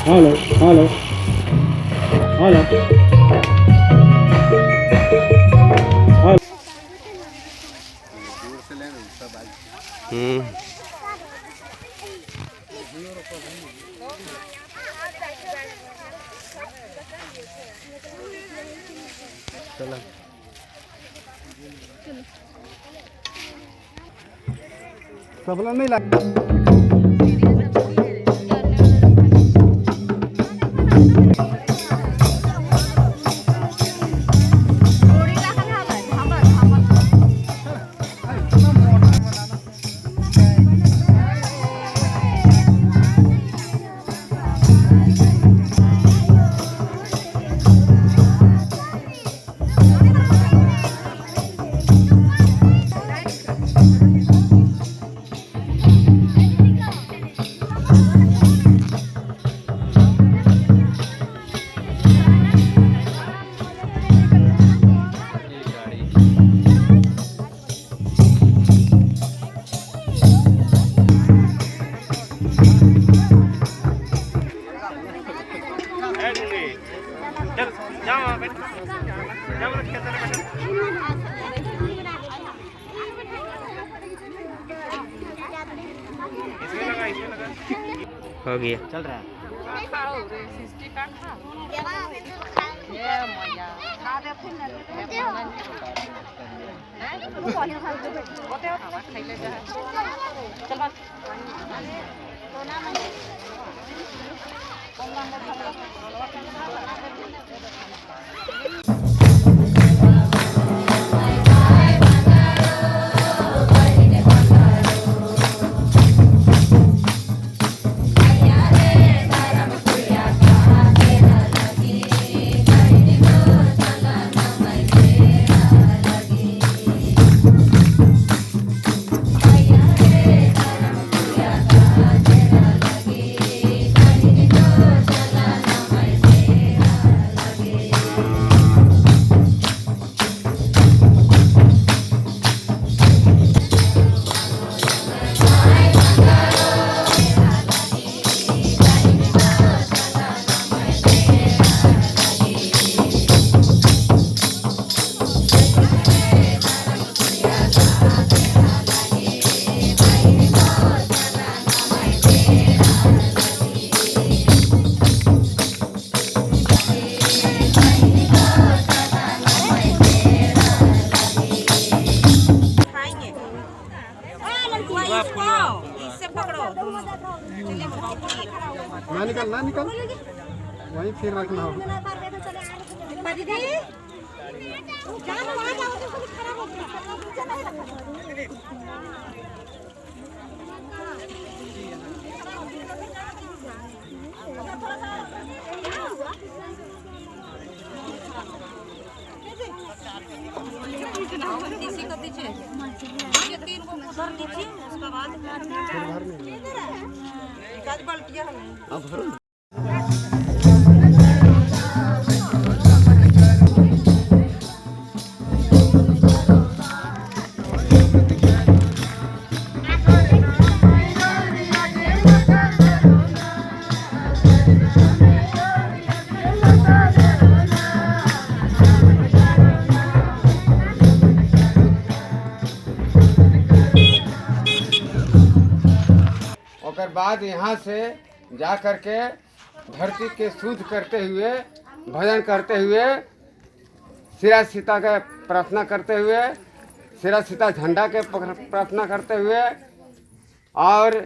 Hello hello hello सबला नहीं लगा। हो गया चल रहा है। ना निकल ना निकल, वहीं फिर रखना हो। इसी को दीजिए, ये 3 को उधर दीजिए, उसके बाद गाज बाल्टियां हमें और बाद यहाँ से जा कर के धरती के शुद्ध करते हुए भजन करते हुए सिरा सीता के प्रार्थना करते हुए सिरा सीता झंडा के प्रार्थना करते हुए और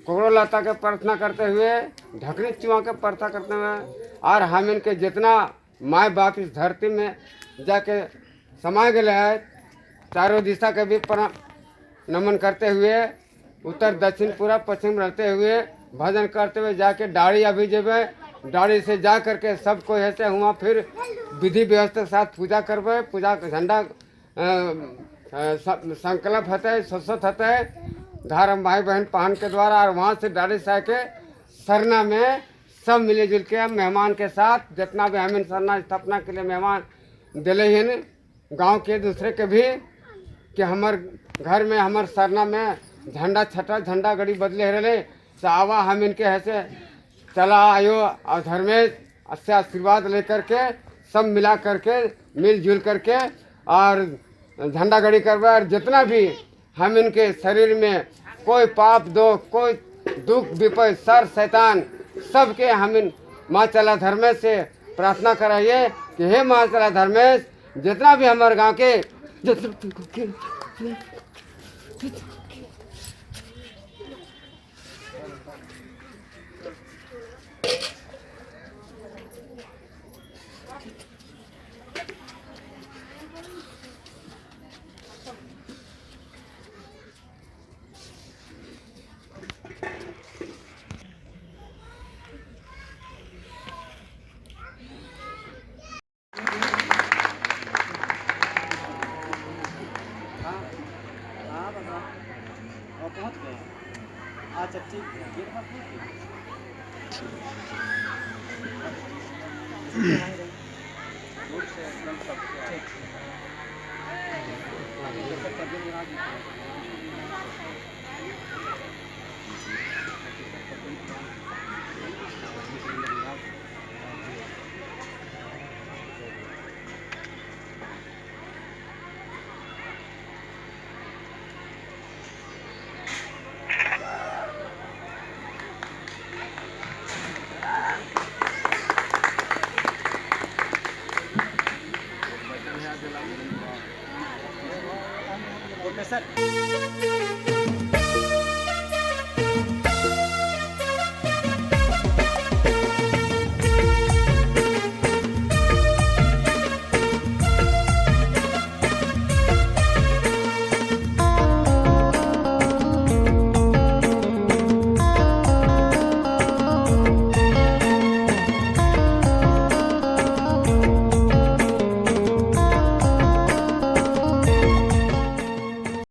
कोगड़ो लता के प्रार्थना करते हुए ढकनी चुआ के प्रार्थना करते हुए और हम इनके जितना माँ बाप इस धरती में जाके समा गए है चारों दिशा के भी नमन करते हुए उत्तर दक्षिण पूरा पश्चिम रहते हुए भजन करते हुए जाके डाड़ी अभी जेबे डाड़ी से जा करके सबको ऐसे हुआ फिर विधि व्यवस्था के साथ पूजा करबे पूजा का झंडा संकल्प होता है स्वस्थ होता है धर्म भाई बहन पहन के द्वारा और वहाँ से डाड़ी से आके सरना में सब मिले जुल के मेहमान के साथ जितना भी हमें सरना स्थापना के लिए मेहमान दिले हैं गांव के दूसरे के भी कि हमार घर में हमार सरना में झंडा छठा झंडा गड़ी बदले रहे तो आवा हम इनके ऐसे चला आयो और धर्मेश से आशीर्वाद लेकर के सब मिला करके मिलजुल करके और झंडा गड़ी करवा, और जितना भी हम इनके शरीर में कोई पाप दो, कोई दुख विपद सर शैतान सबके हम इन माँ चला धर्मेश से प्रार्थना कराइए कि हे माँ चला धर्मेश, जितना भी हमारे गांव के पहुँच गए। अच्छा ठीक है, गेट पर ओके सर।